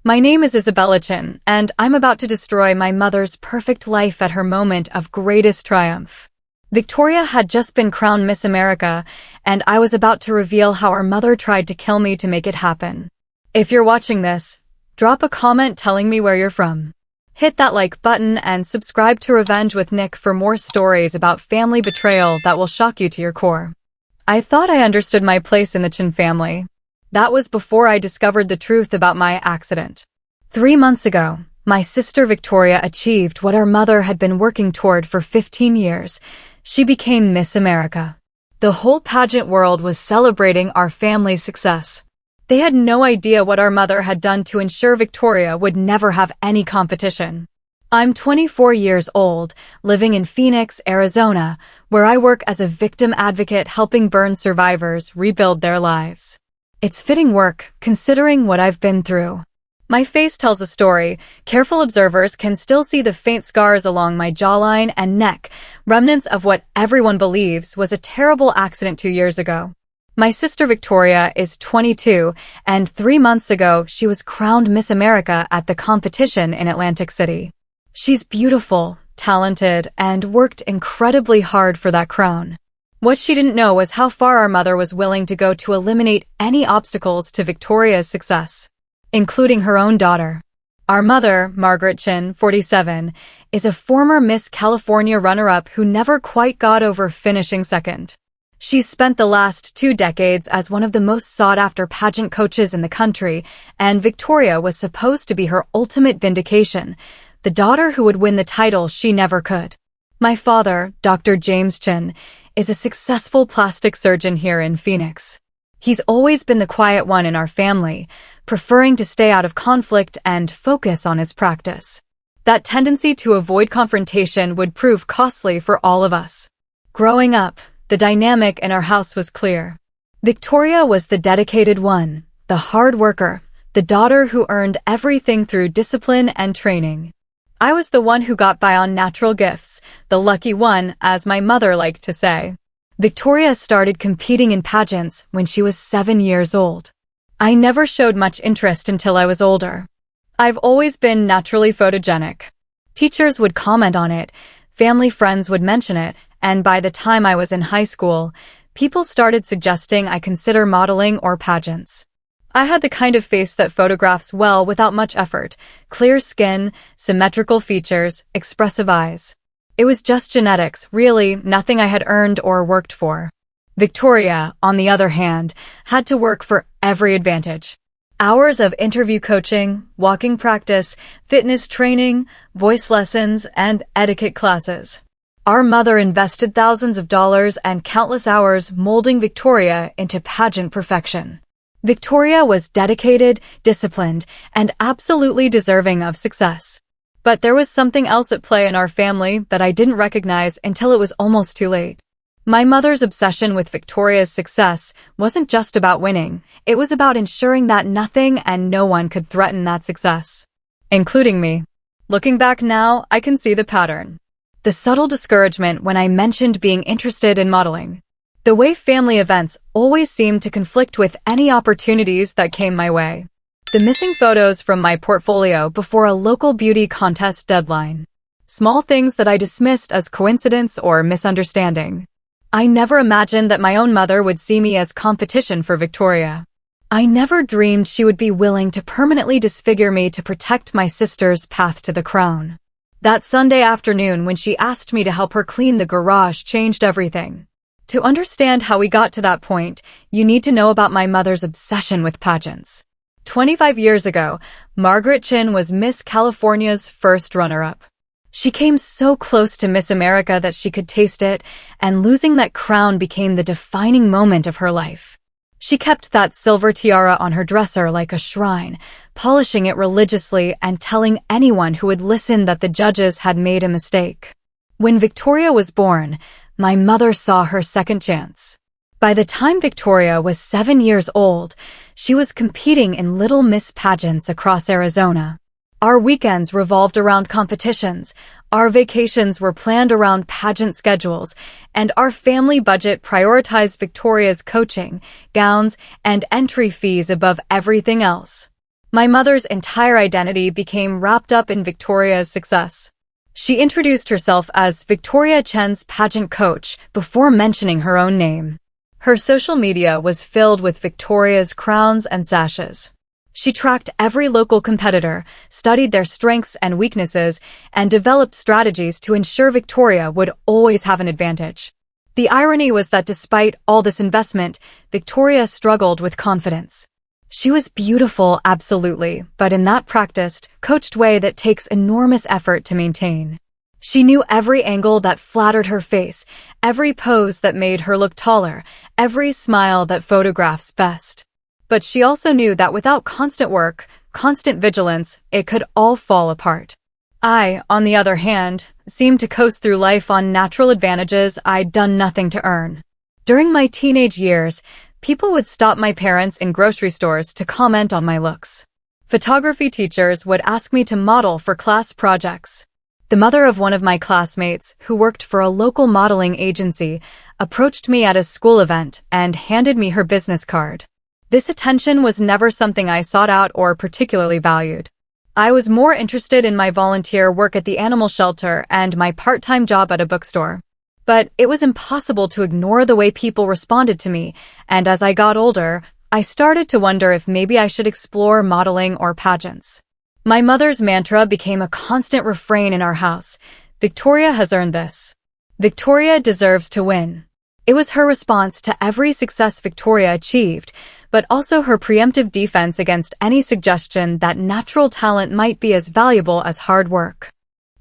My name is Isabella Chen, and I'm about to destroy my mother's perfect life at her moment of greatest triumph. Victoria had just been crowned Miss America, and I was about to reveal how our mother tried to kill me to make it happen. If you're watching this, drop a comment telling me where you're from. Hit that like button and subscribe to Revenge with Nick for more stories about family betrayal that will shock you to your core. I thought I understood my place in the Chen family. That was before I discovered the truth about my accident. 3 months ago, my sister Victoria achieved what our mother had been working toward for 15 years. She became Miss America. The whole pageant world was celebrating our family's success. They had no idea what our mother had done to ensure Victoria would never have any competition. I'm 24 years old, living in Phoenix, Arizona, where I work as a victim advocate helping burn survivors rebuild their lives. It's fitting work, considering what I've been through. My face tells a story. Careful observers can still see the faint scars along my jawline and neck, remnants of what everyone believes was a terrible accident 2 years ago. My sister Victoria is 22, and 3 months ago she was crowned Miss America at the competition in Atlantic City. She's beautiful, talented, and worked incredibly hard for that crown. What she didn't know was how far our mother was willing to go to eliminate any obstacles to Victoria's success, including her own daughter. Our mother, Margaret Chen, 47, is a former Miss California runner-up who never quite got over finishing second. She's spent the last 2 decades as one of the most sought-after pageant coaches in the country, and Victoria was supposed to be her ultimate vindication, the daughter who would win the title she never could. My father, Dr. James Chen, is a successful plastic surgeon here in Phoenix. He's always been the quiet one in our family, preferring to stay out of conflict and focus on his practice. That tendency to avoid confrontation would prove costly for all of us. Growing up, the dynamic in our house was clear. Victoria was the dedicated one, the hard worker, the daughter who earned everything through discipline and training. I was the one who got by on natural gifts, the lucky one, as my mother liked to say. Victoria started competing in pageants when she was 7 years old. I never showed much interest until I was older. I've always been naturally photogenic. Teachers would comment on it, family friends would mention it, and by the time I was in high school, people started suggesting I consider modeling or pageants. I had the kind of face that photographs well without much effort: clear skin, symmetrical features, expressive eyes. It was just genetics, really, nothing I had earned or worked for. Victoria, on the other hand, had to work for every advantage. Hours of interview coaching, walking practice, fitness training, voice lessons, and etiquette classes. Our mother invested thousands of dollars and countless hours molding Victoria into pageant perfection. Victoria was dedicated, disciplined, and absolutely deserving of success. But there was something else at play in our family that I didn't recognize until it was almost too late. My mother's obsession with Victoria's success wasn't just about winning. It was about ensuring that nothing and no one could threaten that success, including me. Looking back now, I can see the pattern. The subtle discouragement when I mentioned being interested in modeling. The way family events always seemed to conflict with any opportunities that came my way. The missing photos from my portfolio before a local beauty contest deadline. Small things that I dismissed as coincidence or misunderstanding. I never imagined that my own mother would see me as competition for Victoria. I never dreamed she would be willing to permanently disfigure me to protect my sister's path to the crown. That Sunday afternoon when she asked me to help her clean the garage changed everything. To understand how we got to that point, you need to know about my mother's obsession with pageants. 25 years ago, Margaret Chen was Miss California's first runner-up. She came so close to Miss America that she could taste it, and losing that crown became the defining moment of her life. She kept that silver tiara on her dresser like a shrine, polishing it religiously and telling anyone who would listen that the judges had made a mistake. When Victoria was born, my mother saw her second chance. By the time Victoria was 7 years old, she was competing in Little Miss pageants across Arizona. Our weekends revolved around competitions, our vacations were planned around pageant schedules, and our family budget prioritized Victoria's coaching, gowns, and entry fees above everything else. My mother's entire identity became wrapped up in Victoria's success. She introduced herself as Victoria Chen's pageant coach before mentioning her own name. Her social media was filled with Victoria's crowns and sashes. She tracked every local competitor, studied their strengths and weaknesses, and developed strategies to ensure Victoria would always have an advantage. The irony was that despite all this investment, Victoria struggled with confidence. She was beautiful, absolutely, but in that practiced, coached way that takes enormous effort to maintain. She knew every angle that flattered her face, every pose that made her look taller, every smile that photographs best. But she also knew that without constant work, constant vigilance, it could all fall apart. I, on the other hand, seemed to coast through life on natural advantages I'd done nothing to earn. During my teenage years, people would stop my parents in grocery stores to comment on my looks. Photography teachers would ask me to model for class projects. The mother of one of my classmates, who worked for a local modeling agency, approached me at a school event and handed me her business card. This attention was never something I sought out or particularly valued. I was more interested in my volunteer work at the animal shelter and my part-time job at a bookstore. But it was impossible to ignore the way people responded to me, and as I got older, I started to wonder if maybe I should explore modeling or pageants. My mother's mantra became a constant refrain in our house: Victoria has earned this. Victoria deserves to win. It was her response to every success Victoria achieved, but also her preemptive defense against any suggestion that natural talent might be as valuable as hard work.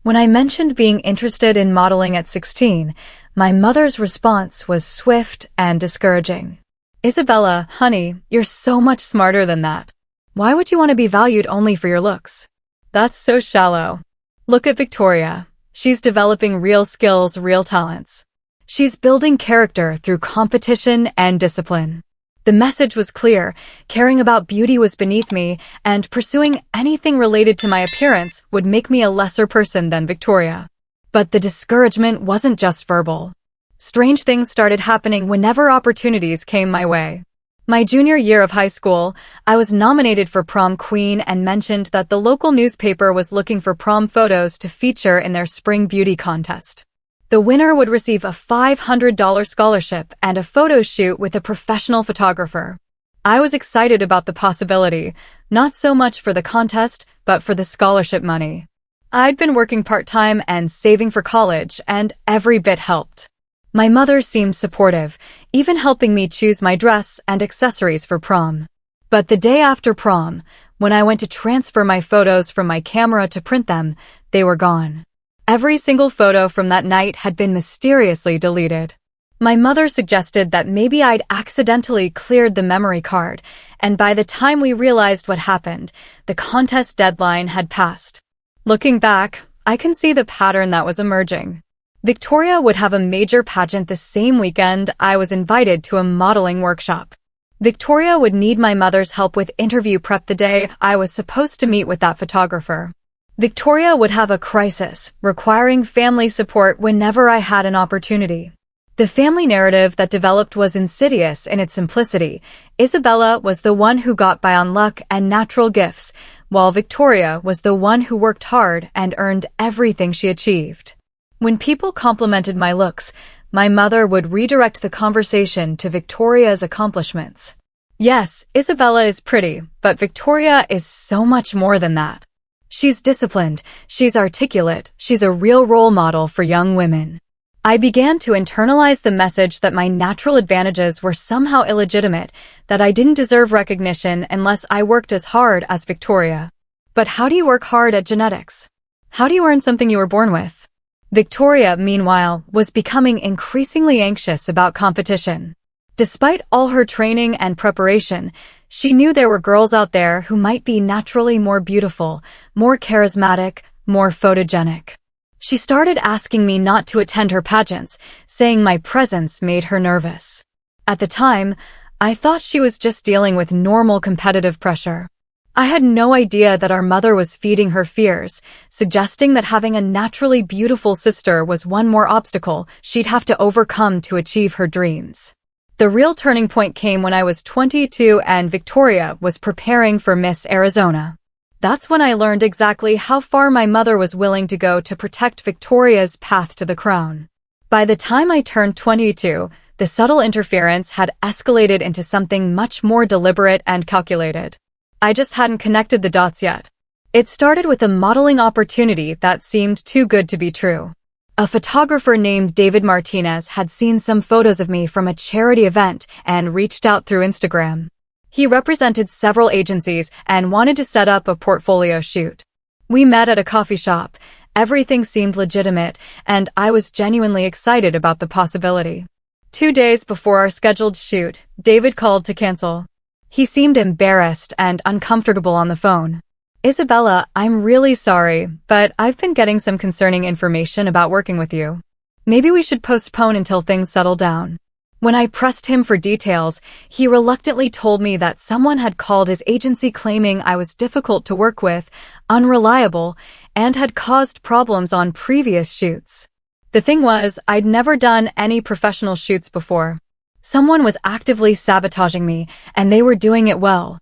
When I mentioned being interested in modeling at 16, my mother's response was swift and discouraging. Isabella, honey, you're so much smarter than that. Why would you want to be valued only for your looks? That's so shallow. Look at Victoria. She's developing real skills, real talents. She's building character through competition and discipline. The message was clear: caring about beauty was beneath me, and pursuing anything related to my appearance would make me a lesser person than Victoria. But the discouragement wasn't just verbal. Strange things started happening whenever opportunities came my way. My junior year of high school, I was nominated for prom queen and mentioned that the local newspaper was looking for prom photos to feature in their spring beauty contest. The winner would receive a $500 scholarship and a photo shoot with a professional photographer. I was excited about the possibility, not so much for the contest, but for the scholarship money. I'd been working part-time and saving for college, and every bit helped. My mother seemed supportive, even helping me choose my dress and accessories for prom. But the day after prom, when I went to transfer my photos from my camera to print them, they were gone. Every single photo from that night had been mysteriously deleted. My mother suggested that maybe I'd accidentally cleared the memory card, and by the time we realized what happened, the contest deadline had passed. Looking back, I can see the pattern that was emerging. Victoria would have a major pageant the same weekend I was invited to a modeling workshop. Victoria would need my mother's help with interview prep the day I was supposed to meet with that photographer. Victoria would have a crisis, requiring family support whenever I had an opportunity. The family narrative that developed was insidious in its simplicity. Isabella was the one who got by on luck and natural gifts, while Victoria was the one who worked hard and earned everything she achieved. When people complimented my looks, my mother would redirect the conversation to Victoria's accomplishments. Yes, Isabella is pretty, but Victoria is so much more than that. She's disciplined, she's articulate, she's a real role model for young women. I began to internalize the message that my natural advantages were somehow illegitimate, that I didn't deserve recognition unless I worked as hard as Victoria. But how do you work hard at genetics? How do you earn something you were born with? Victoria, meanwhile, was becoming increasingly anxious about competition. Despite all her training and preparation, she knew there were girls out there who might be naturally more beautiful, more charismatic, more photogenic. She started asking me not to attend her pageants, saying my presence made her nervous. At the time, I thought she was just dealing with normal competitive pressure. I had no idea that our mother was feeding her fears, suggesting that having a naturally beautiful sister was one more obstacle she'd have to overcome to achieve her dreams. The real turning point came when I was 22 and Victoria was preparing for Miss Arizona. That's when I learned exactly how far my mother was willing to go to protect Victoria's path to the crown. By the time I turned 22, the subtle interference had escalated into something much more deliberate and calculated. I just hadn't connected the dots yet. It started with a modeling opportunity that seemed too good to be true. A photographer named David Martinez had seen some photos of me from a charity event and reached out through Instagram. He represented several agencies and wanted to set up a portfolio shoot. We met at a coffee shop. Everything seemed legitimate, and I was genuinely excited about the possibility. 2 days before our scheduled shoot, David called to cancel. He seemed embarrassed and uncomfortable on the phone. "Isabella, I'm really sorry, but I've been getting some concerning information about working with you. Maybe we should postpone until things settle down." When I pressed him for details, he reluctantly told me that someone had called his agency claiming I was difficult to work with, unreliable, and had caused problems on previous shoots. The thing was, I'd never done any professional shoots before. Someone was actively sabotaging me, and they were doing it well.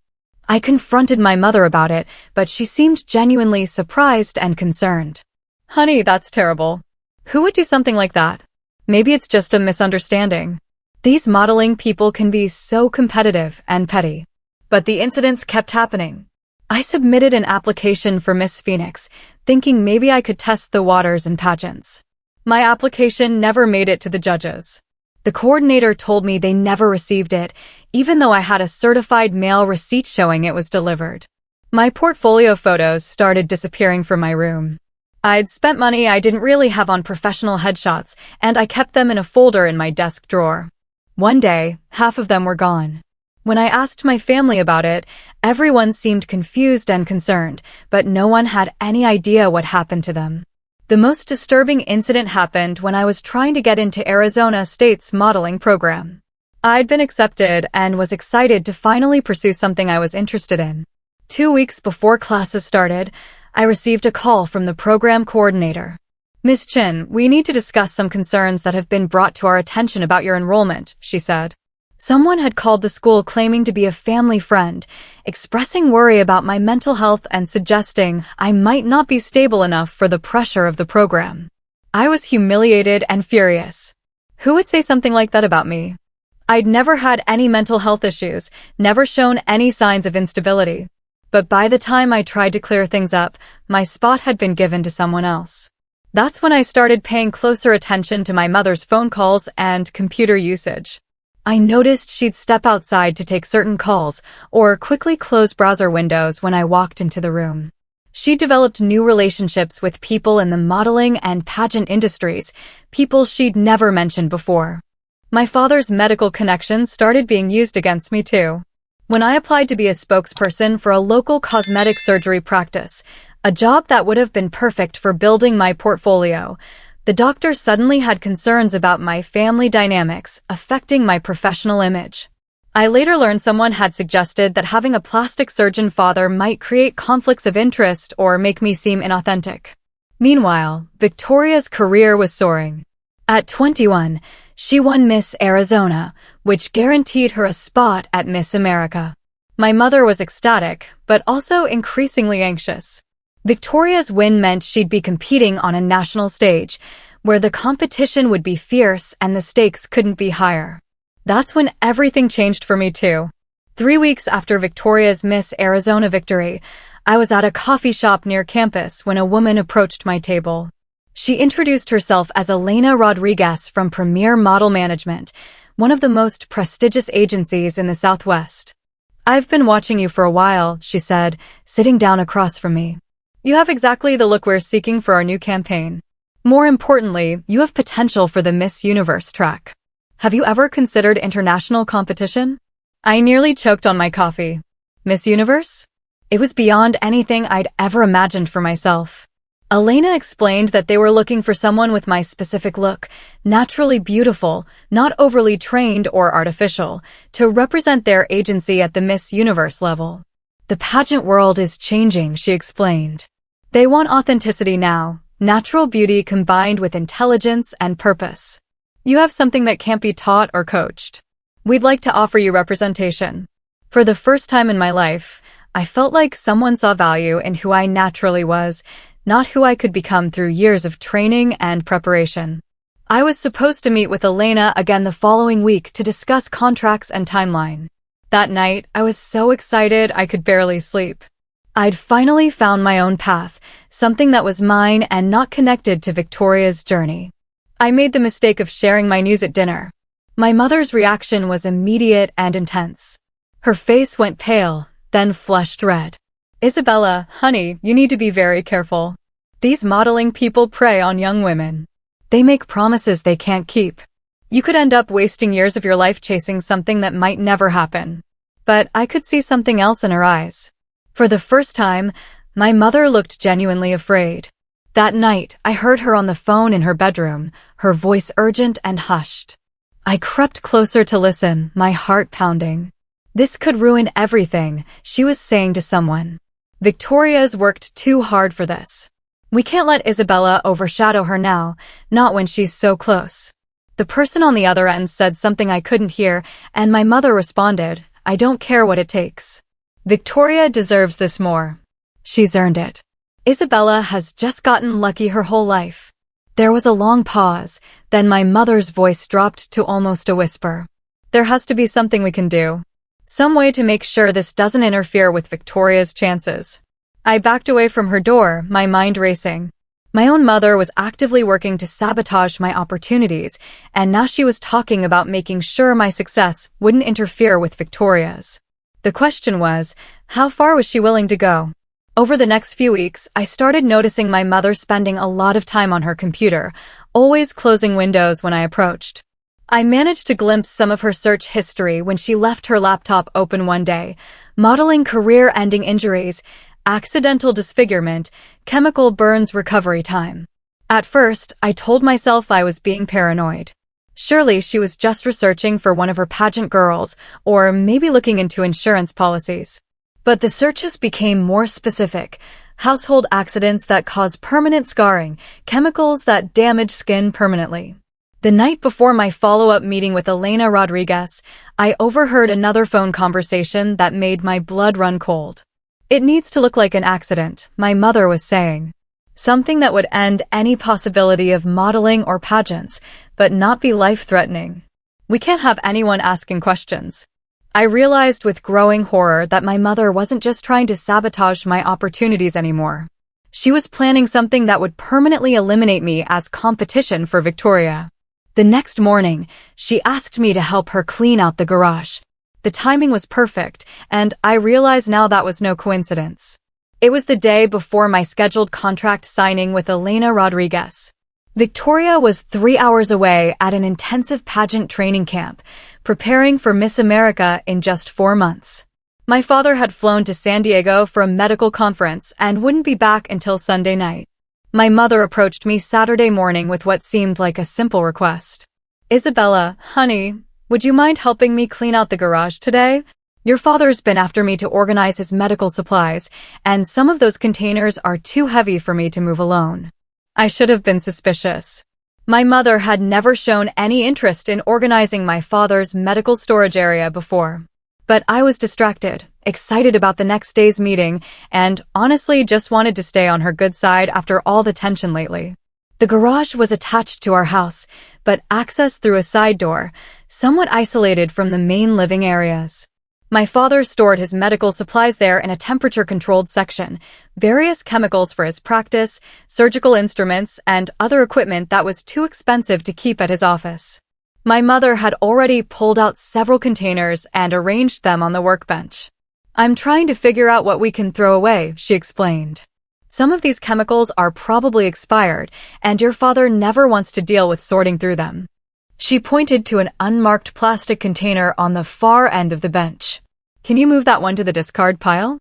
I confronted my mother about it, but she seemed genuinely surprised and concerned. "Honey, that's terrible. Who would do something like that? Maybe it's just a misunderstanding." These modeling people can be so competitive and petty. But the incidents kept happening. I submitted an application for Miss Phoenix, thinking maybe I could test the waters in pageants. My application never made it to the judges. The coordinator told me they never received it, even though I had a certified mail receipt showing it was delivered. My portfolio photos started disappearing from my room. I'd spent money I didn't really have on professional headshots, and I kept them in a folder in my desk drawer. One day, half of them were gone. When I asked my family about it, everyone seemed confused and concerned, but no one had any idea what happened to them. The most disturbing incident happened when I was trying to get into Arizona State's modeling program. I'd been accepted and was excited to finally pursue something I was interested in. 2 weeks before classes started, I received a call from the program coordinator. "Miss Chen, we need to discuss some concerns that have been brought to our attention about your enrollment," she said. Someone had called the school claiming to be a family friend, expressing worry about my mental health and suggesting I might not be stable enough for the pressure of the program. I was humiliated and furious. Who would say something like that about me? I'd never had any mental health issues, never shown any signs of instability. But by the time I tried to clear things up, my spot had been given to someone else. That's when I started paying closer attention to my mother's phone calls and computer usage. I noticed she'd step outside to take certain calls or quickly close browser windows when I walked into the room. She developed new relationships with people in the modeling and pageant industries, people she'd never mentioned before. My father's medical connections started being used against me too. When I applied to be a spokesperson for a local cosmetic surgery practice, a job that would have been perfect for building my portfolio, the doctor suddenly had concerns about my family dynamics, affecting my professional image. I later learned someone had suggested that having a plastic surgeon father might create conflicts of interest or make me seem inauthentic. Meanwhile, Victoria's career was soaring. At 21, she won Miss Arizona, which guaranteed her a spot at Miss America. My mother was ecstatic, but also increasingly anxious. Victoria's win meant she'd be competing on a national stage, where the competition would be fierce and the stakes couldn't be higher. That's when everything changed for me too. 3 weeks after Victoria's Miss Arizona victory, I was at a coffee shop near campus when a woman approached my table. She introduced herself as Elena Rodriguez from Premier Model Management, one of the most prestigious agencies in the Southwest. "I've been watching you for a while," she said, sitting down across from me. "You have exactly the look we're seeking for our new campaign. More importantly, you have potential for the Miss Universe track. Have you ever considered international competition?" I nearly choked on my coffee. Miss Universe? It was beyond anything I'd ever imagined for myself. Elena explained that they were looking for someone with my specific look, naturally beautiful, not overly trained or artificial, to represent their agency at the Miss Universe level. "The pageant world is changing," she explained. "They want authenticity now, natural beauty combined with intelligence and purpose. You have something that can't be taught or coached." We'd like to offer you representation. For the first time in my life, I felt like someone saw value in who I naturally was, not who I could become through years of training and preparation. I was supposed to meet with Elena again the following week to discuss contracts and timeline. That night, I was so excited I could barely sleep. I'd finally found my own path, something that was mine and not connected to Victoria's journey. I made the mistake of sharing my news at dinner. My mother's reaction was immediate and intense. Her face went pale, then flushed red. Isabella, honey, you need to be very careful. These modeling people prey on young women. They make promises they can't keep. You could end up wasting years of your life chasing something that might never happen. But I could see something else in her eyes. For the first time, my mother looked genuinely afraid. That night, I heard her on the phone in her bedroom, her voice urgent and hushed. I crept closer to listen, my heart pounding. This could ruin everything, she was saying to someone. Victoria's worked too hard for this. We can't let Isabella overshadow her now, not when she's so close. The person on the other end said something I couldn't hear, and my mother responded, I don't care what it takes. Victoria deserves this more. She's earned it. Isabella has just gotten lucky her whole life. There was a long pause, then my mother's voice dropped to almost a whisper. There has to be something we can do. Some way to make sure this doesn't interfere with Victoria's chances. I backed away from her door, my mind racing. My own mother was actively working to sabotage my opportunities, and now she was talking about making sure my success wouldn't interfere with Victoria's. The question was, how far was she willing to go? Over the next few weeks, I started noticing my mother spending a lot of time on her computer, always closing windows when I approached. I managed to glimpse some of her search history when she left her laptop open one day, modeling career-ending injuries, accidental disfigurement, chemical burns recovery time. At first, I told myself I was being paranoid. Surely she was just researching for one of her pageant girls, or maybe looking into insurance policies. But the searches became more specific. Household accidents that cause permanent scarring, chemicals that damage skin permanently. The night before my follow-up meeting with Elena Rodriguez, I overheard another phone conversation that made my blood run cold. It needs to look like an accident, my mother was saying. Something that would end any possibility of modeling or pageants, but not be life-threatening. We can't have anyone asking questions. I realized with growing horror that my mother wasn't just trying to sabotage my opportunities anymore. She was planning something that would permanently eliminate me as competition for Victoria. The next morning, she asked me to help her clean out the garage. The timing was perfect, and I realize now that was no coincidence. It was the day before my scheduled contract signing with Elena Rodriguez. Victoria was 3 hours away at an intensive pageant training camp, preparing for Miss America in just 4 months. My father had flown to San Diego for a medical conference and wouldn't be back until Sunday night. My mother approached me Saturday morning with what seemed like a simple request. Isabella, honey, would you mind helping me clean out the garage today? Your father's been after me to organize his medical supplies, and some of those containers are too heavy for me to move alone. I should have been suspicious. My mother had never shown any interest in organizing my father's medical storage area before. But I was distracted, excited about the next day's meeting, and honestly just wanted to stay on her good side after all the tension lately. The garage was attached to our house, but accessed through a side door, somewhat isolated from the main living areas. My father stored his medical supplies there in a temperature-controlled section, various chemicals for his practice, surgical instruments, and other equipment that was too expensive to keep at his office. My mother had already pulled out several containers and arranged them on the workbench. I'm trying to figure out what we can throw away, she explained. Some of these chemicals are probably expired, and your father never wants to deal with sorting through them. She pointed to an unmarked plastic container on the far end of the bench. Can you move that one to the discard pile?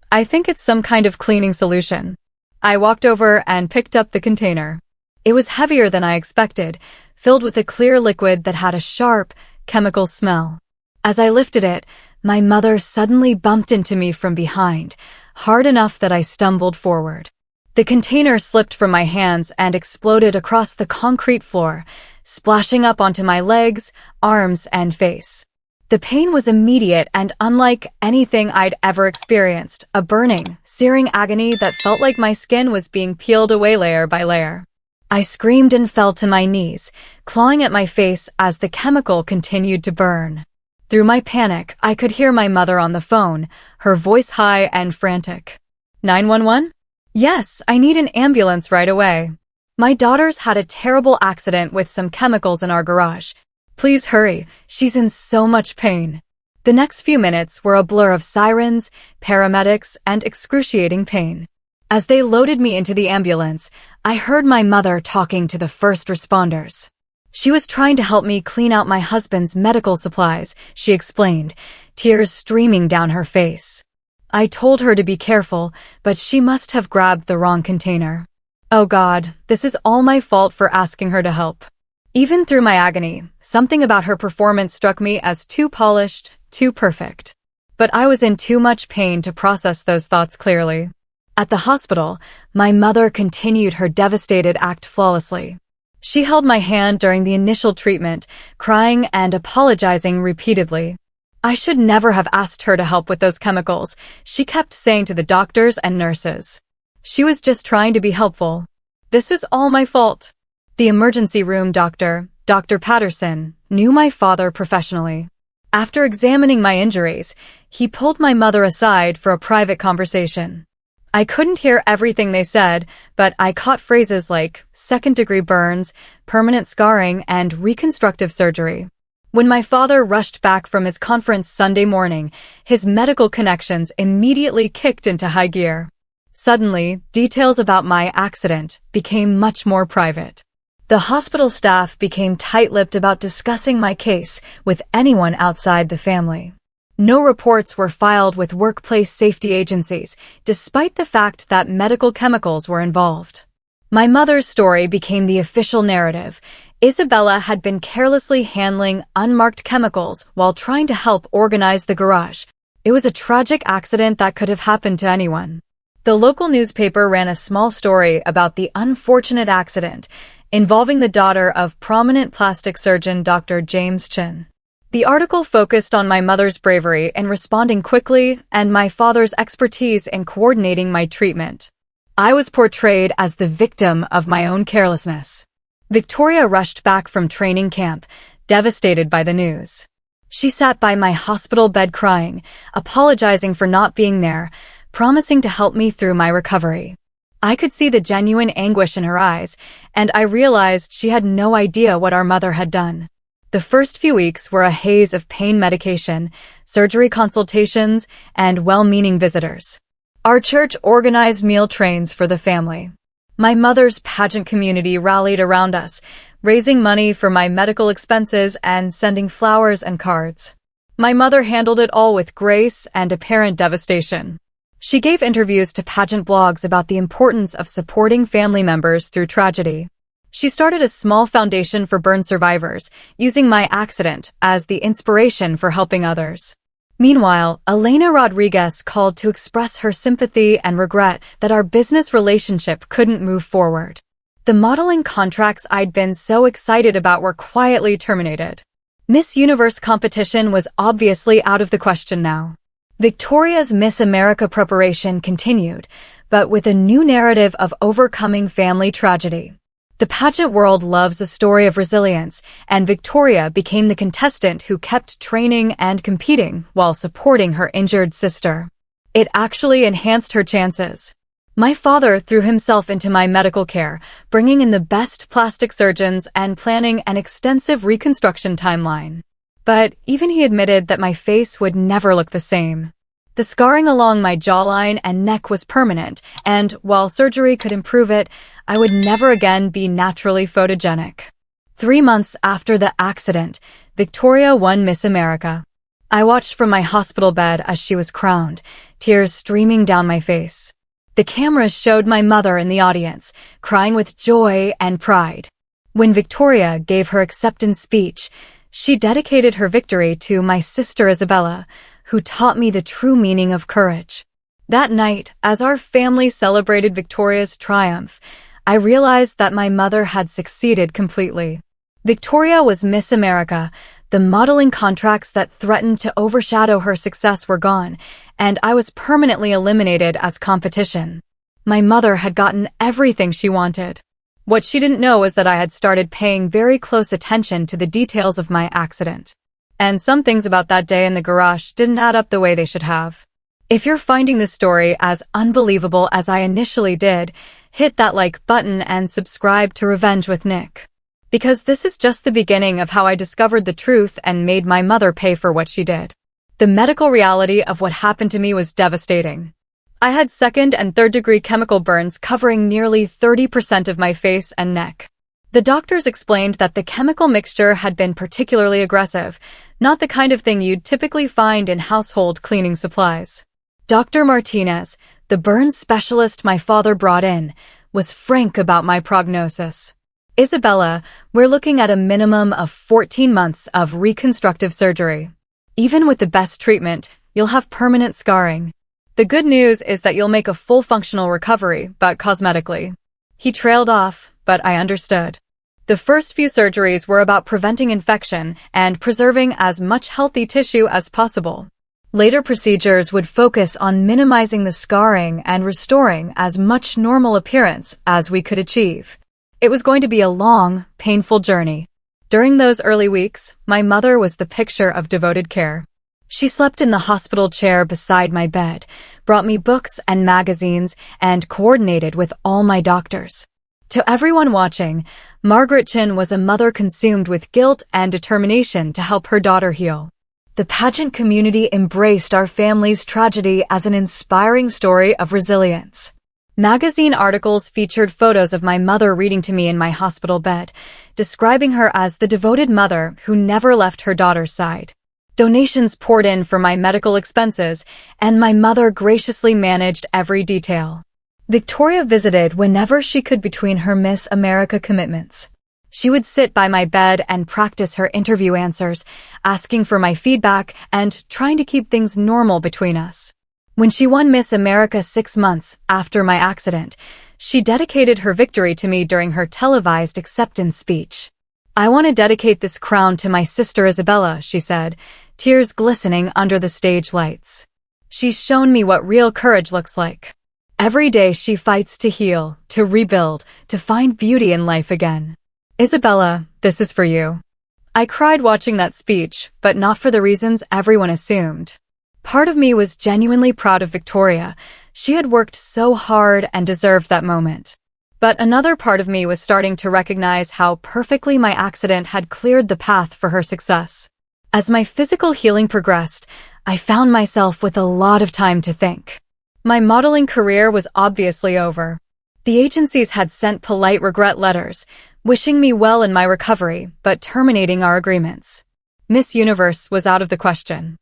I think it's some kind of cleaning solution. I walked over and picked up the container. It was heavier than I expected, filled with a clear liquid that had a sharp, chemical smell. As I lifted it, my mother suddenly bumped into me from behind, hard enough that I stumbled forward. The container slipped from my hands and exploded across the concrete floor, splashing up onto my legs, arms, and face. The pain was immediate and unlike anything I'd ever experienced, a burning, searing agony that felt like my skin was being peeled away layer by layer. I screamed and fell to my knees, clawing at my face as the chemical continued to burn. Through my panic, I could hear my mother on the phone, her voice high and frantic. 911? Yes, I need an ambulance right away. My daughter's had a terrible accident with some chemicals in our garage. Please hurry, she's in so much pain. The next few minutes were a blur of sirens, paramedics, and excruciating pain. As they loaded me into the ambulance, I heard my mother talking to the first responders. She was trying to help me clean out my husband's medical supplies, she explained, tears streaming down her face. I told her to be careful, but she must have grabbed the wrong container. Oh God, this is all my fault for asking her to help. Even through my agony, something about her performance struck me as too polished, too perfect. But I was in too much pain to process those thoughts clearly. At the hospital, my mother continued her devastated act flawlessly. She held my hand during the initial treatment, crying and apologizing repeatedly. I should never have asked her to help with those chemicals, she kept saying to the doctors and nurses. She was just trying to be helpful. This is all my fault. The emergency room doctor, Dr. Patterson, knew my father professionally. After examining my injuries, he pulled my mother aside for a private conversation. I couldn't hear everything they said, but I caught phrases like second-degree burns, permanent scarring, and reconstructive surgery. When my father rushed back from his conference Sunday morning, his medical connections immediately kicked into high gear. Suddenly, details about my accident became much more private. The hospital staff became tight-lipped about discussing my case with anyone outside the family. No reports were filed with workplace safety agencies, despite the fact that medical chemicals were involved. My mother's story became the official narrative. Isabella had been carelessly handling unmarked chemicals while trying to help organize the garage. It was a tragic accident that could have happened to anyone. The local newspaper ran a small story about the unfortunate accident, involving the daughter of prominent plastic surgeon Dr. James Chen. The article focused on my mother's bravery in responding quickly and my father's expertise in coordinating my treatment. I was portrayed as the victim of my own carelessness. Victoria rushed back from training camp, devastated by the news. She sat by my hospital bed crying, apologizing for not being there, promising to help me through my recovery. I could see the genuine anguish in her eyes, and I realized she had no idea what our mother had done. The first few weeks were a haze of pain medication, surgery consultations, and well-meaning visitors. Our church organized meal trains for the family. My mother's pageant community rallied around us, raising money for my medical expenses and sending flowers and cards. My mother handled it all with grace and apparent devastation. She gave interviews to pageant blogs about the importance of supporting family members through tragedy. She started a small foundation for burn survivors, using my accident as the inspiration for helping others. Meanwhile, Elena Rodriguez called to express her sympathy and regret that our business relationship couldn't move forward. The modeling contracts I'd been so excited about were quietly terminated. Miss Universe competition was obviously out of the question now. Victoria's Miss America preparation continued, but with a new narrative of overcoming family tragedy. The pageant world loves a story of resilience, and Victoria became the contestant who kept training and competing while supporting her injured sister. It actually enhanced her chances. My father threw himself into my medical care, bringing in the best plastic surgeons and planning an extensive reconstruction timeline. But even he admitted that my face would never look the same. The scarring along my jawline and neck was permanent, and while surgery could improve it, I would never again be naturally photogenic. 3 months after the accident, Victoria won Miss America. I watched from my hospital bed as she was crowned, tears streaming down my face. The cameras showed my mother in the audience, crying with joy and pride. When Victoria gave her acceptance speech, she dedicated her victory to my sister Isabella, who taught me the true meaning of courage. That night, as our family celebrated Victoria's triumph, I realized that my mother had succeeded completely. Victoria was Miss America, The modeling contracts that threatened to overshadow her success were gone, and I was permanently eliminated as competition. My mother had gotten everything she wanted. What she didn't know was that I had started paying very close attention to the details of my accident. And some things about that day in the garage didn't add up the way they should have. If you're finding this story as unbelievable as I initially did, hit that like button and subscribe to Revenge with Nick. Because this is just the beginning of how I discovered the truth and made my mother pay for what she did. The medical reality of what happened to me was devastating. I had second and third degree chemical burns covering nearly 30% of my face and neck. The doctors explained that the chemical mixture had been particularly aggressive, not the kind of thing you'd typically find in household cleaning supplies. Dr. Martinez, the burns specialist my father brought in, was frank about my prognosis. Isabella, we're looking at a minimum of 14 months of reconstructive surgery. Even with the best treatment, you'll have permanent scarring. The good news is that you'll make a full functional recovery, but cosmetically. He trailed off, but I understood. The first few surgeries were about preventing infection and preserving as much healthy tissue as possible. Later procedures would focus on minimizing the scarring and restoring as much normal appearance as we could achieve. It was going to be a long, painful journey. During those early weeks, my mother was the picture of devoted care. She slept in the hospital chair beside my bed, brought me books and magazines, and coordinated with all my doctors. To everyone watching, Margaret Chen was a mother consumed with guilt and determination to help her daughter heal. The pageant community embraced our family's tragedy as an inspiring story of resilience. Magazine articles featured photos of my mother reading to me in my hospital bed, describing her as the devoted mother who never left her daughter's side. Donations poured in for my medical expenses, and my mother graciously managed every detail. Victoria visited whenever she could between her Miss America commitments. She would sit by my bed and practice her interview answers, asking for my feedback and trying to keep things normal between us. When she won Miss America 6 months after my accident, she dedicated her victory to me during her televised acceptance speech. "I want to dedicate this crown to my sister Isabella," she said, tears glistening under the stage lights. "She's shown me what real courage looks like. Every day she fights to heal, to rebuild, to find beauty in life again. Isabella, this is for you." I cried watching that speech, but not for the reasons everyone assumed. Part of me was genuinely proud of Victoria. She had worked so hard and deserved that moment. But another part of me was starting to recognize how perfectly my accident had cleared the path for her success. As my physical healing progressed, I found myself with a lot of time to think. My modeling career was obviously over. The agencies had sent polite regret letters, wishing me well in my recovery, but terminating our agreements. Miss Universe was out of the question.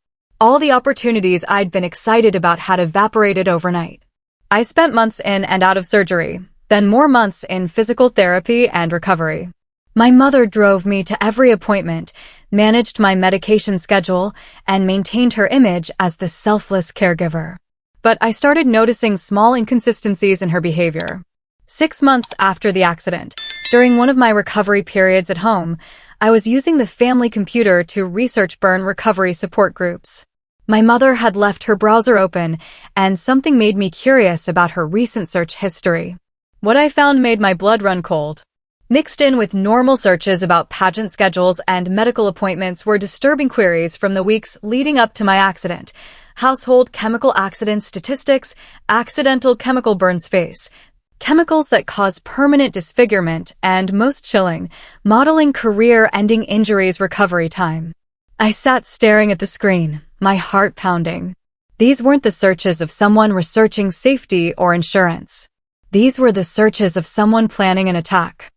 All the opportunities I'd been excited about had evaporated overnight. I spent months in and out of surgery, then more months in physical therapy and recovery. My mother drove me to every appointment, managed my medication schedule, and maintained her image as the selfless caregiver. But I started noticing small inconsistencies in her behavior. 6 months after the accident, during one of my recovery periods at home, I was using the family computer to research burn recovery support groups. My mother had left her browser open, and something made me curious about her recent search history. What I found made my blood run cold. Mixed in with normal searches about pageant schedules and medical appointments were disturbing queries from the weeks leading up to my accident. Household chemical accident statistics, accidental chemical burns face, chemicals that cause permanent disfigurement, and most chilling, modeling career-ending injuries recovery time. I sat staring at the screen, my heart pounding. These weren't the searches of someone researching safety or insurance. These were the searches of someone planning an attack.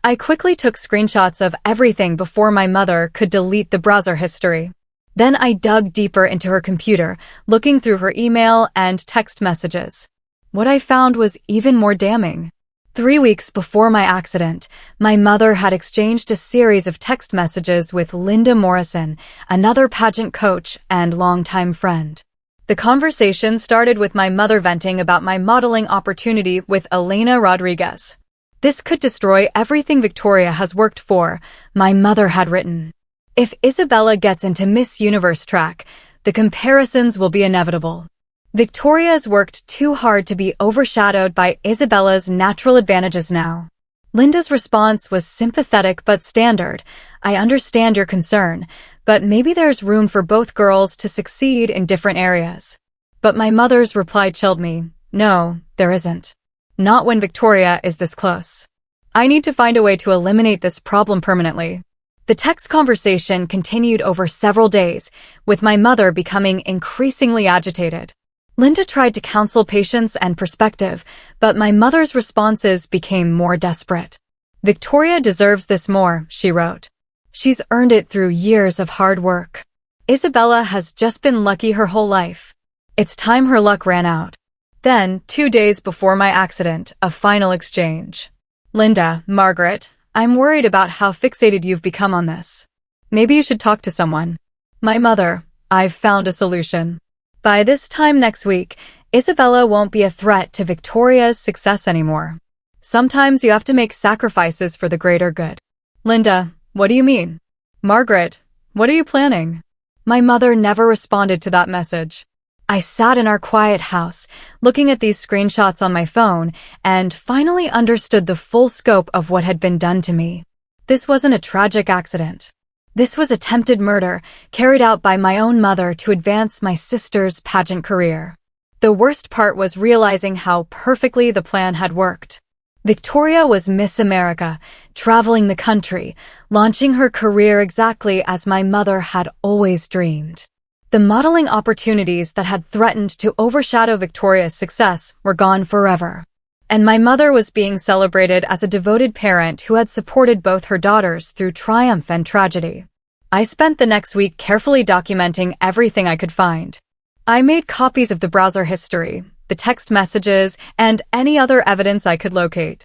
I quickly took screenshots of everything before my mother could delete the browser history. Then I dug deeper into her computer, looking through her email and text messages. What I found was even more damning. 3 weeks before my accident, my mother had exchanged a series of text messages with Linda Morrison, another pageant coach and longtime friend. The conversation started with my mother venting about my modeling opportunity with Elena Rodriguez. "This could destroy everything Victoria has worked for," my mother had written. If Isabella gets into Miss Universe track, the comparisons will be inevitable. Victoria's worked too hard to be overshadowed by Isabella's natural advantages now. Linda's response was sympathetic but standard. I understand your concern, but maybe there's room for both girls to succeed in different areas. But my mother's reply chilled me. No, there isn't. Not when Victoria is this close. I need to find a way to eliminate this problem permanently. The text conversation continued over several days, with my mother becoming increasingly agitated. Linda tried to counsel patience and perspective, but my mother's responses became more desperate. Victoria deserves this more, she wrote. She's earned it through years of hard work. Isabella has just been lucky her whole life. It's time her luck ran out. Then, 2 days before my accident, a final exchange. Linda, Margaret, I'm worried about how fixated you've become on this. Maybe you should talk to someone. My mother, I've found a solution. By this time next week, Isabella won't be a threat to Victoria's success anymore. Sometimes you have to make sacrifices for the greater good. Linda, what do you mean? Margaret, what are you planning? My mother never responded to that message. I sat in our quiet house, looking at these screenshots on my phone, and finally understood the full scope of what had been done to me. This wasn't a tragic accident. This was attempted murder, carried out by my own mother to advance my sister's pageant career. The worst part was realizing how perfectly the plan had worked. Victoria was Miss America, traveling the country, launching her career exactly as my mother had always dreamed. The modeling opportunities that had threatened to overshadow Victoria's success were gone forever. And my mother was being celebrated as a devoted parent who had supported both her daughters through triumph and tragedy. I spent the next week carefully documenting everything I could find. I made copies of the browser history, the text messages, and any other evidence I could locate.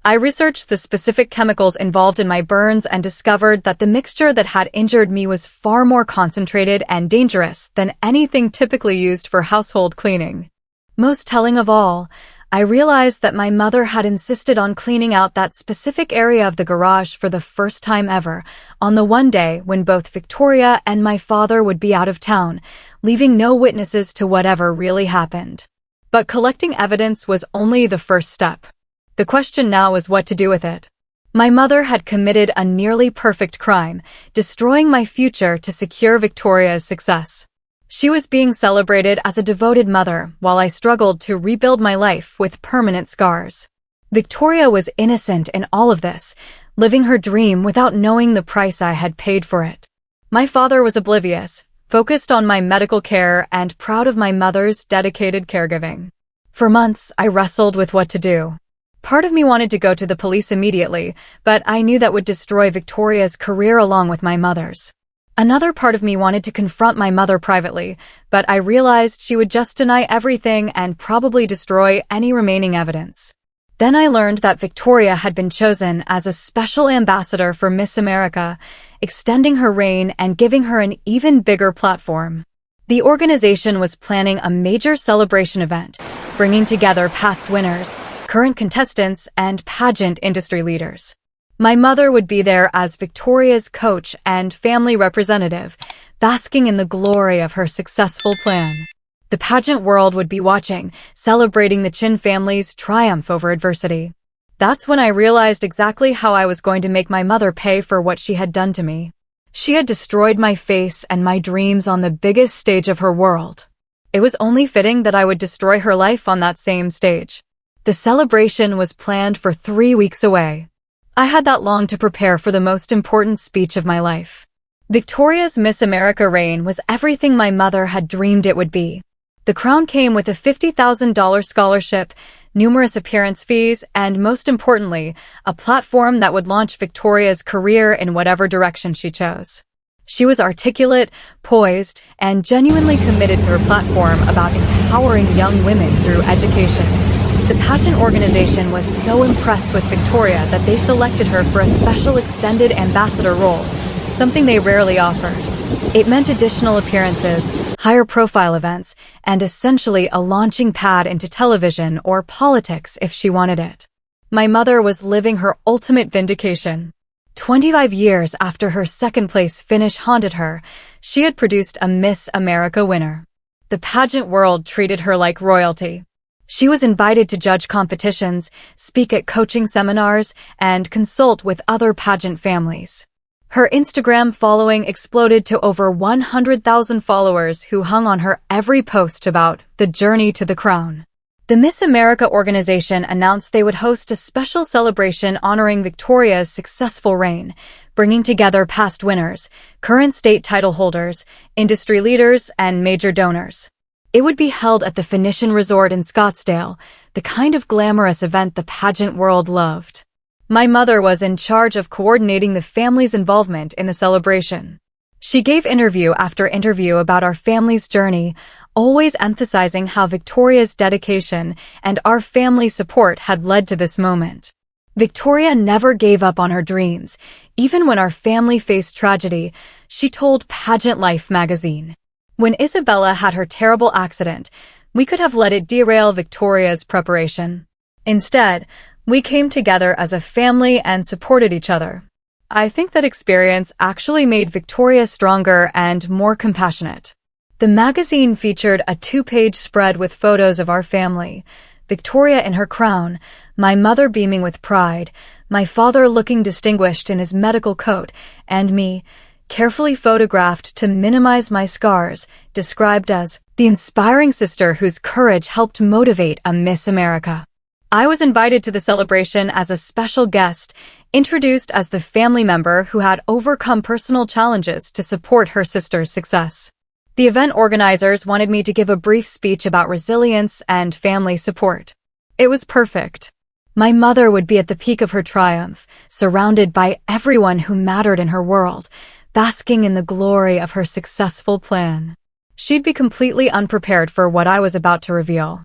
I researched the specific chemicals involved in my burns and discovered that the mixture that had injured me was far more concentrated and dangerous than anything typically used for household cleaning. Most telling of all, I realized that my mother had insisted on cleaning out that specific area of the garage for the first time ever, on the one day when both Victoria and my father would be out of town, leaving no witnesses to whatever really happened. But collecting evidence was only the first step. The question now was what to do with it. My mother had committed a nearly perfect crime, destroying my future to secure Victoria's success. She was being celebrated as a devoted mother while I struggled to rebuild my life with permanent scars. Victoria was innocent in all of this, living her dream without knowing the price I had paid for it. My father was oblivious, focused on my medical care and proud of my mother's dedicated caregiving. For months, I wrestled with what to do. Part of me wanted to go to the police immediately, but I knew that would destroy Victoria's career along with my mother's. Another part of me wanted to confront my mother privately, but I realized she would just deny everything and probably destroy any remaining evidence. Then I learned that Victoria had been chosen as a special ambassador for Miss America, extending her reign and giving her an even bigger platform. The organization was planning a major celebration event, bringing together past winners, current contestants, and pageant industry leaders. My mother would be there as Victoria's coach and family representative, basking in the glory of her successful plan. The pageant world would be watching, celebrating the Chen family's triumph over adversity. That's when I realized exactly how I was going to make my mother pay for what she had done to me. She had destroyed my face and my dreams on the biggest stage of her world. It was only fitting that I would destroy her life on that same stage. The celebration was planned for 3 weeks away. I had that long to prepare for the most important speech of my life. Victoria's Miss America reign was everything my mother had dreamed it would be. The crown came with a $50,000 scholarship, numerous appearance fees, and most importantly, a platform that would launch Victoria's career in whatever direction she chose. She was articulate, poised, and genuinely committed to her platform about empowering young women through education. The pageant organization was so impressed with Victoria that they selected her for a special extended ambassador role, something they rarely offered. It meant additional appearances, higher profile events, and essentially a launching pad into television or politics if she wanted it. My mother was living her ultimate vindication. 25 years after her second-place finish haunted her, she had produced a Miss America winner. The pageant world treated her like royalty. She was invited to judge competitions, speak at coaching seminars, and consult with other pageant families. Her Instagram following exploded to over 100,000 followers who hung on her every post about the journey to the crown. The Miss America organization announced they would host a special celebration honoring Victoria's successful reign, bringing together past winners, current state title holders, industry leaders, and major donors. It would be held at the Phoenician Resort in Scottsdale, the kind of glamorous event the pageant world loved. My mother was in charge of coordinating the family's involvement in the celebration. She gave interview after interview about our family's journey, always emphasizing how Victoria's dedication and our family's support had led to this moment. Victoria never gave up on her dreams. Even when our family faced tragedy, she told Pageant Life magazine, "When Isabella had her terrible accident, we could have let it derail Victoria's preparation. Instead, we came together as a family and supported each other." I think that experience actually made Victoria stronger and more compassionate. The magazine featured a 2-page spread with photos of our family, Victoria in her crown, my mother beaming with pride, my father looking distinguished in his medical coat, and me, carefully photographed to minimize my scars, described as the inspiring sister whose courage helped motivate a Miss America. I was invited to the celebration as a special guest, introduced as the family member who had overcome personal challenges to support her sister's success. The event organizers wanted me to give a brief speech about resilience and family support. It was perfect. My mother would be at the peak of her triumph, surrounded by everyone who mattered in her world, basking in the glory of her successful plan. She'd be completely unprepared for what I was about to reveal.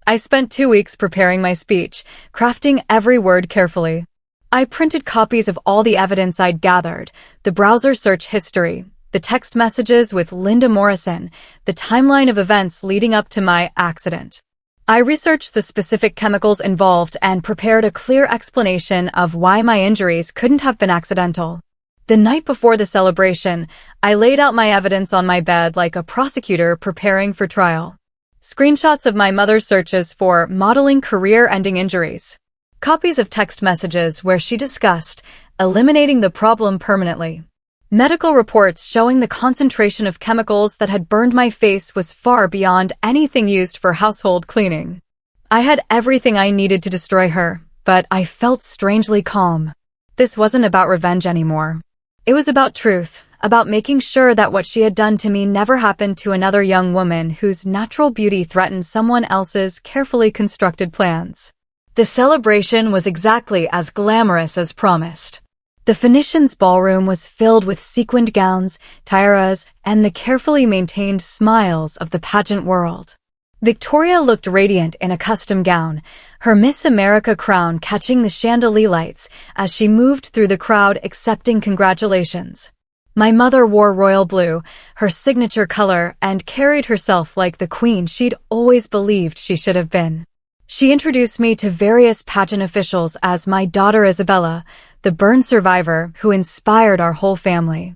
I spent 2 weeks preparing my speech, crafting every word carefully. I printed copies of all the evidence I'd gathered, the browser search history, the text messages with Linda Morrison, the timeline of events leading up to my accident. I researched the specific chemicals involved and prepared a clear explanation of why my injuries couldn't have been accidental. The night before the celebration, I laid out my evidence on my bed like a prosecutor preparing for trial. Screenshots of my mother's searches for modeling career-ending injuries. Copies of text messages where she discussed eliminating the problem permanently. Medical reports showing the concentration of chemicals that had burned my face was far beyond anything used for household cleaning. I had everything I needed to destroy her, but I felt strangely calm. This wasn't about revenge anymore. It was about truth, about making sure that what she had done to me never happened to another young woman whose natural beauty threatened someone else's carefully constructed plans. The celebration was exactly as glamorous as promised. The Phoenician's ballroom was filled with sequined gowns, tiaras, and the carefully maintained smiles of the pageant world. Victoria looked radiant in a custom gown, her Miss America crown catching the chandelier lights as she moved through the crowd accepting congratulations. My mother wore royal blue, her signature color, and carried herself like the queen she'd always believed she should have been. She introduced me to various pageant officials as my daughter Isabella, the burn survivor who inspired our whole family.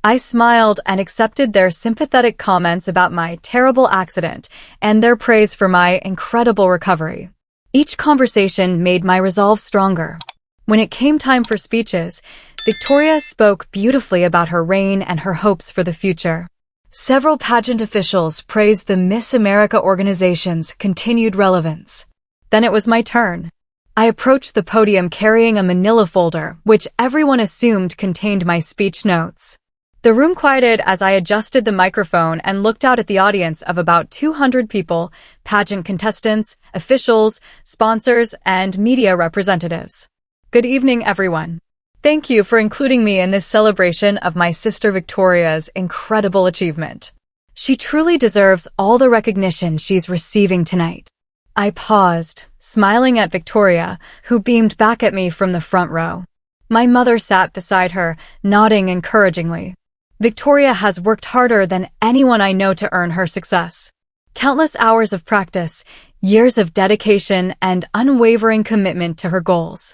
I smiled and accepted their sympathetic comments about my terrible accident and their praise for my incredible recovery. Each conversation made my resolve stronger. When it came time for speeches, Victoria spoke beautifully about her reign and her hopes for the future. Several pageant officials praised the Miss America organization's continued relevance. Then it was my turn. I approached the podium carrying a manila folder, which everyone assumed contained my speech notes. The room quieted as I adjusted the microphone and looked out at the audience of about 200 people, pageant contestants, officials, sponsors, and media representatives. Good evening, everyone. Thank you for including me in this celebration of my sister Victoria's incredible achievement. She truly deserves all the recognition she's receiving tonight. I paused, smiling at Victoria, who beamed back at me from the front row. My mother sat beside her, nodding encouragingly. Victoria has worked harder than anyone I know to earn her success. Countless hours of practice, years of dedication, and unwavering commitment to her goals.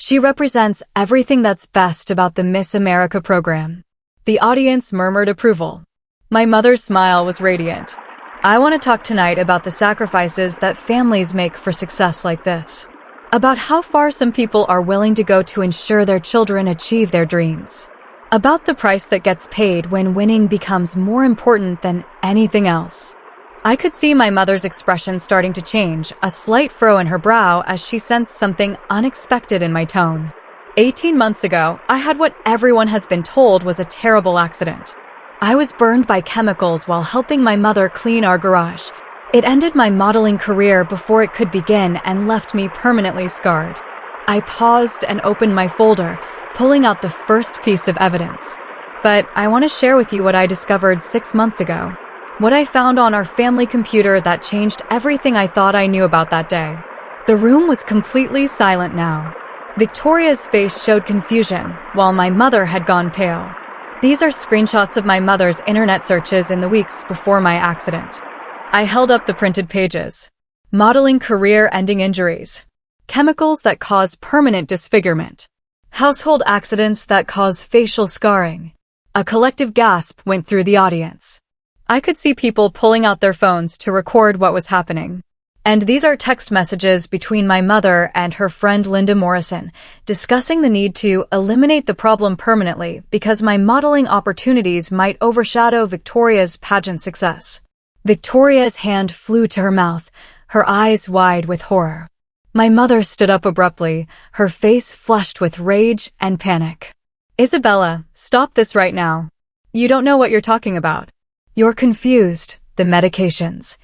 She represents everything that's best about the Miss America program." The audience murmured approval. My mother's smile was radiant. "I want to talk tonight about the sacrifices that families make for success like this. About how far some people are willing to go to ensure their children achieve their dreams. About the price that gets paid when winning becomes more important than anything else." I could see my mother's expression starting to change, a slight furrow in her brow as she sensed something unexpected in my tone. 18 months ago, I had what everyone has been told was a terrible accident. I was burned by chemicals while helping my mother clean our garage. It ended my modeling career before it could begin and left me permanently scarred. I paused and opened my folder, pulling out the first piece of evidence. "But I want to share with you what I discovered 6 months ago. What I found on our family computer that changed everything I thought I knew about that day." The room was completely silent now. Victoria's face showed confusion, while my mother had gone pale. "These are screenshots of my mother's internet searches in the weeks before my accident." I held up the printed pages. "Modeling career-ending injuries. Chemicals that cause permanent disfigurement. Household accidents that cause facial scarring." A collective gasp went through the audience. I could see people pulling out their phones to record what was happening. And these are text messages between my mother and her friend Linda Morrison, discussing the need to eliminate the problem permanently because my modeling opportunities might overshadow Victoria's pageant success. Victoria's hand flew to her mouth, her eyes wide with horror. My mother stood up abruptly, her face flushed with rage and panic. "Isabella, stop this right now. You don't know what you're talking about. You're confused. The medications."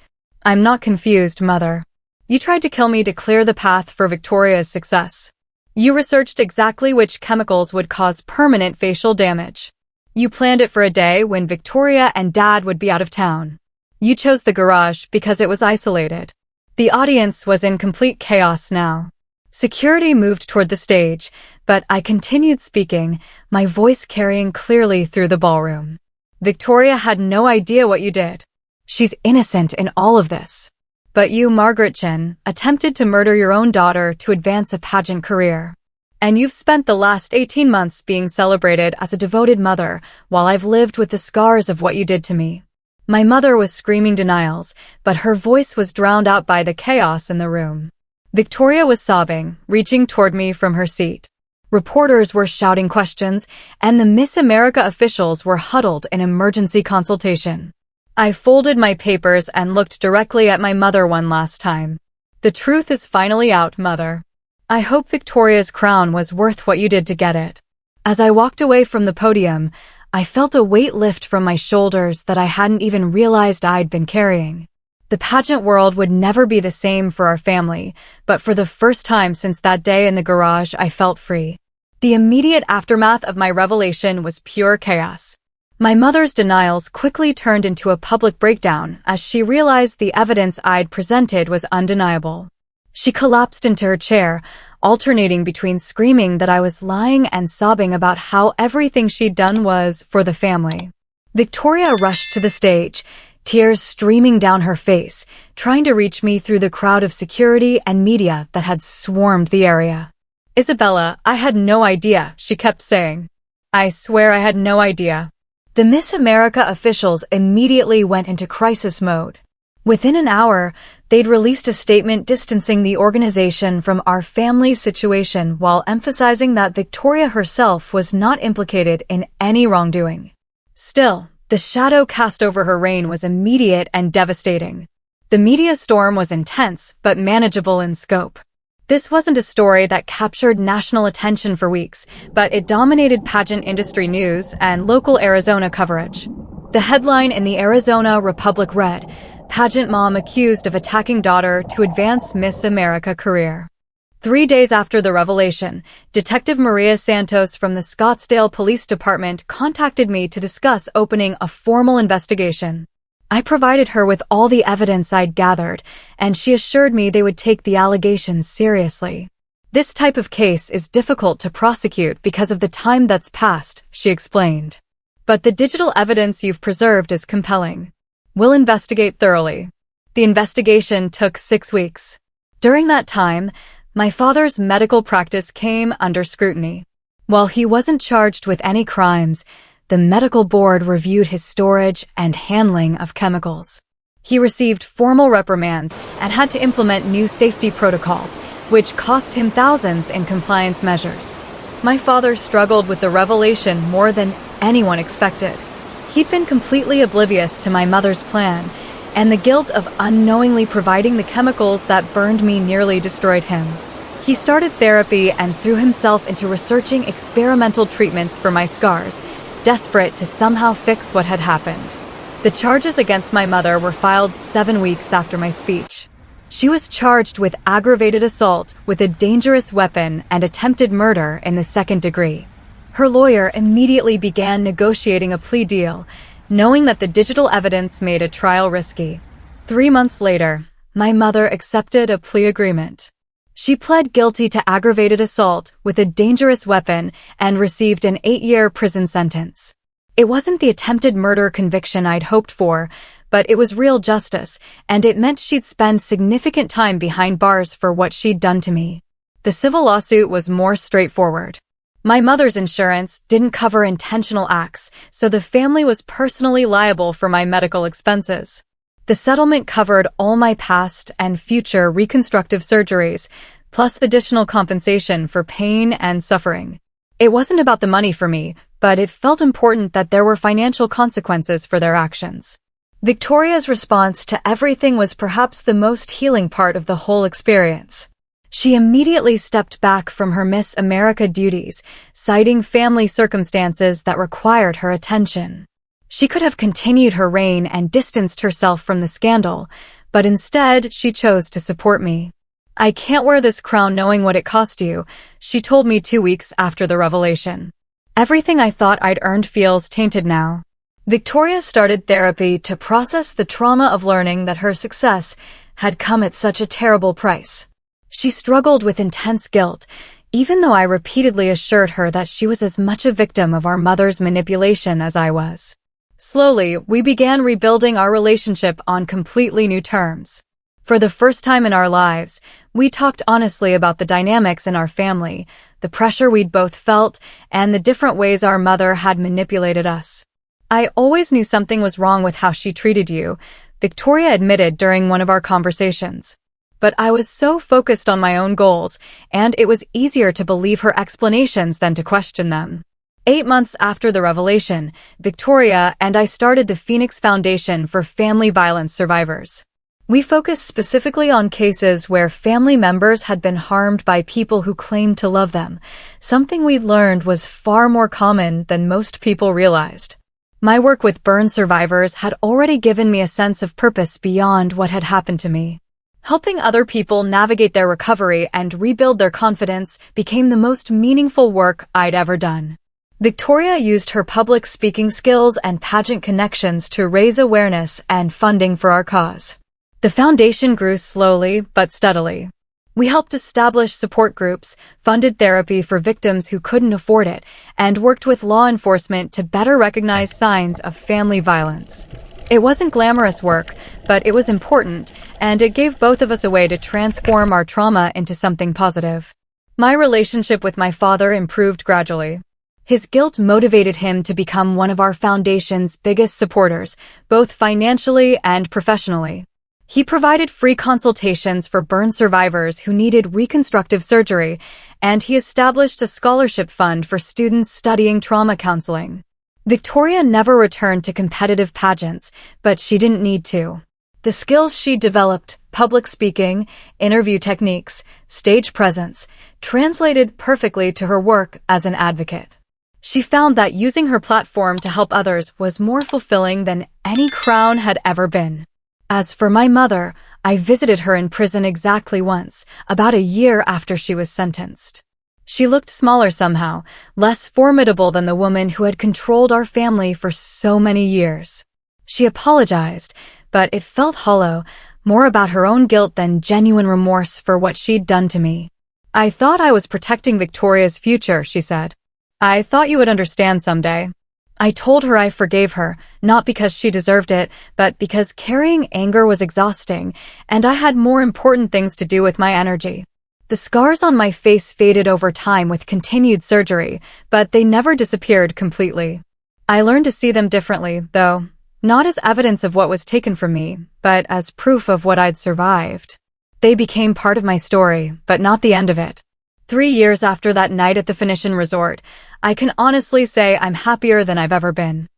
"I'm not confused, Mother. You tried to kill me to clear the path for Victoria's success. You researched exactly which chemicals would cause permanent facial damage. You planned it for a day when Victoria and Dad would be out of town. You chose the garage because it was isolated." The audience was in complete chaos now. Security moved toward the stage, but I continued speaking, my voice carrying clearly through the ballroom. "Victoria had no idea what you did. She's innocent in all of this. But you, Margaret Chen, attempted to murder your own daughter to advance a pageant career. And you've spent the last 18 months being celebrated as a devoted mother while I've lived with the scars of what you did to me." My mother was screaming denials, but her voice was drowned out by the chaos in the room. Victoria was sobbing, reaching toward me from her seat. Reporters were shouting questions, and the Miss America officials were huddled in emergency consultation. I folded my papers and looked directly at my mother one last time. "The truth is finally out, Mother. I hope Victoria's crown was worth what you did to get it." As I walked away from the podium, I felt a weight lift from my shoulders that I hadn't even realized I'd been carrying. The pageant world would never be the same for our family, but for the first time since that day in the garage, I felt free. The immediate aftermath of my revelation was pure chaos. My mother's denials quickly turned into a public breakdown as she realized the evidence I'd presented was undeniable. She collapsed into her chair, alternating between screaming that I was lying and sobbing about how everything she'd done was for the family. Victoria rushed to the stage, tears streaming down her face, trying to reach me through the crowd of security and media that had swarmed the area. "Isabella, I had no idea," she kept saying. "I swear I had no idea." The Miss America officials immediately went into crisis mode. Within an hour, they'd released a statement distancing the organization from our family's situation while emphasizing that Victoria herself was not implicated in any wrongdoing. Still, the shadow cast over her reign was immediate and devastating. The media storm was intense, but manageable in scope. This wasn't a story that captured national attention for weeks, but it dominated pageant industry news and local Arizona coverage. The headline in the Arizona Republic read, "Pageant mom accused of attacking daughter to advance Miss America career." 3 days after the revelation, Detective Maria Santos from the Scottsdale Police Department contacted me to discuss opening a formal investigation. I provided her with all the evidence I'd gathered, and she assured me they would take the allegations seriously. "This type of case is difficult to prosecute because of the time that's passed," she explained. "But the digital evidence you've preserved is compelling. We'll investigate thoroughly." The investigation took 6 weeks. During that time, My father's medical practice came under scrutiny. While he wasn't charged with any crimes, the medical board reviewed his storage and handling of chemicals. He received formal reprimands and had to implement new safety protocols, which cost him thousands in compliance measures. My father struggled with the revelation more than anyone expected. He'd been completely oblivious to my mother's plan, and the guilt of unknowingly providing the chemicals that burned me nearly destroyed him. He started therapy and threw himself into researching experimental treatments for my scars, desperate to somehow fix what had happened. The charges against my mother were filed 7 weeks after my speech. She was charged with aggravated assault with a dangerous weapon and attempted murder in the second degree. Her lawyer immediately began negotiating a plea deal, knowing that the digital evidence made a trial risky. 3 months later, my mother accepted a plea agreement. She pled guilty to aggravated assault with a dangerous weapon and received an 8-year prison sentence. It wasn't the attempted murder conviction I'd hoped for, but it was real justice, and it meant she'd spend significant time behind bars for what she'd done to me. The civil lawsuit was more straightforward. My mother's insurance didn't cover intentional acts, so the family was personally liable for my medical expenses. The settlement covered all my past and future reconstructive surgeries, plus additional compensation for pain and suffering. It wasn't about the money for me, but it felt important that there were financial consequences for their actions. Victoria's response to everything was perhaps the most healing part of the whole experience. She immediately stepped back from her Miss America duties, citing family circumstances that required her attention. She could have continued her reign and distanced herself from the scandal, but instead she chose to support me. "I can't wear this crown knowing what it cost you," she told me 2 weeks after the revelation. "Everything I thought I'd earned feels tainted now." Victoria started therapy to process the trauma of learning that her success had come at such a terrible price. She struggled with intense guilt, even though I repeatedly assured her that she was as much a victim of our mother's manipulation as I was. Slowly, we began rebuilding our relationship on completely new terms. For the first time in our lives, we talked honestly about the dynamics in our family, the pressure we'd both felt, and the different ways our mother had manipulated us. "I always knew something was wrong with how she treated you," Victoria admitted during one of our conversations. "But I was so focused on my own goals, and it was easier to believe her explanations than to question them." 8 months after the revelation, Victoria and I started the Phoenix Foundation for Family Violence Survivors. We focused specifically on cases where family members had been harmed by people who claimed to love them, something we learned was far more common than most people realized. My work with burn survivors had already given me a sense of purpose beyond what had happened to me. Helping other people navigate their recovery and rebuild their confidence became the most meaningful work I'd ever done. Victoria used her public speaking skills and pageant connections to raise awareness and funding for our cause. The foundation grew slowly but steadily. We helped establish support groups, funded therapy for victims who couldn't afford it, and worked with law enforcement to better recognize signs of family violence. It wasn't glamorous work, but it was important, and it gave both of us a way to transform our trauma into something positive. My relationship with my father improved gradually. His guilt motivated him to become one of our foundation's biggest supporters, both financially and professionally. He provided free consultations for burn survivors who needed reconstructive surgery, and he established a scholarship fund for students studying trauma counseling. Victoria never returned to competitive pageants, but she didn't need to. The skills she developed, public speaking, interview techniques, stage presence, translated perfectly to her work as an advocate. She found that using her platform to help others was more fulfilling than any crown had ever been. As for my mother, I visited her in prison exactly once, about a year after she was sentenced. She looked smaller somehow, less formidable than the woman who had controlled our family for so many years. She apologized, but it felt hollow, more about her own guilt than genuine remorse for what she'd done to me. "I thought I was protecting Victoria's future," she said. "I thought you would understand someday." I told her I forgave her, not because she deserved it, but because carrying anger was exhausting, and I had more important things to do with my energy. The scars on my face faded over time with continued surgery, but they never disappeared completely. I learned to see them differently, though, not as evidence of what was taken from me, but as proof of what I'd survived. They became part of my story, but not the end of it. 3 years after that night at the Phoenician resort, I can honestly say I'm happier than I've ever been.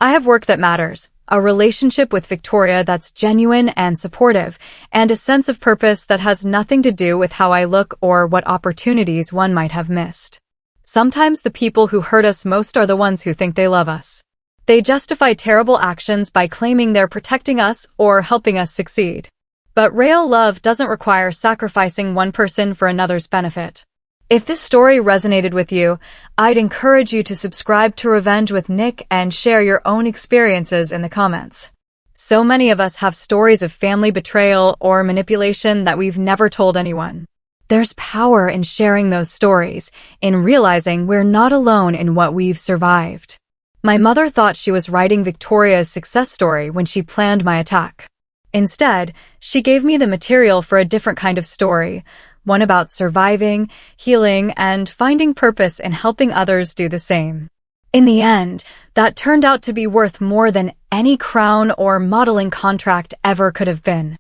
I have work that matters, a relationship with Victoria that's genuine and supportive, and a sense of purpose that has nothing to do with how I look or what opportunities one might have missed. Sometimes the people who hurt us most are the ones who think they love us. They justify terrible actions by claiming they're protecting us or helping us succeed. But real love doesn't require sacrificing one person for another's benefit. If this story resonated with you, I'd encourage you to subscribe to Revenge with Nick and share your own experiences in the comments. So many of us have stories of family betrayal or manipulation that we've never told anyone. There's power in sharing those stories, in realizing we're not alone in what we've survived. My mother thought she was writing Victoria's success story when she planned my attack. Instead, she gave me the material for a different kind of story, one about surviving, healing, and finding purpose in helping others do the same. In the end, that turned out to be worth more than any crown or modeling contract ever could have been.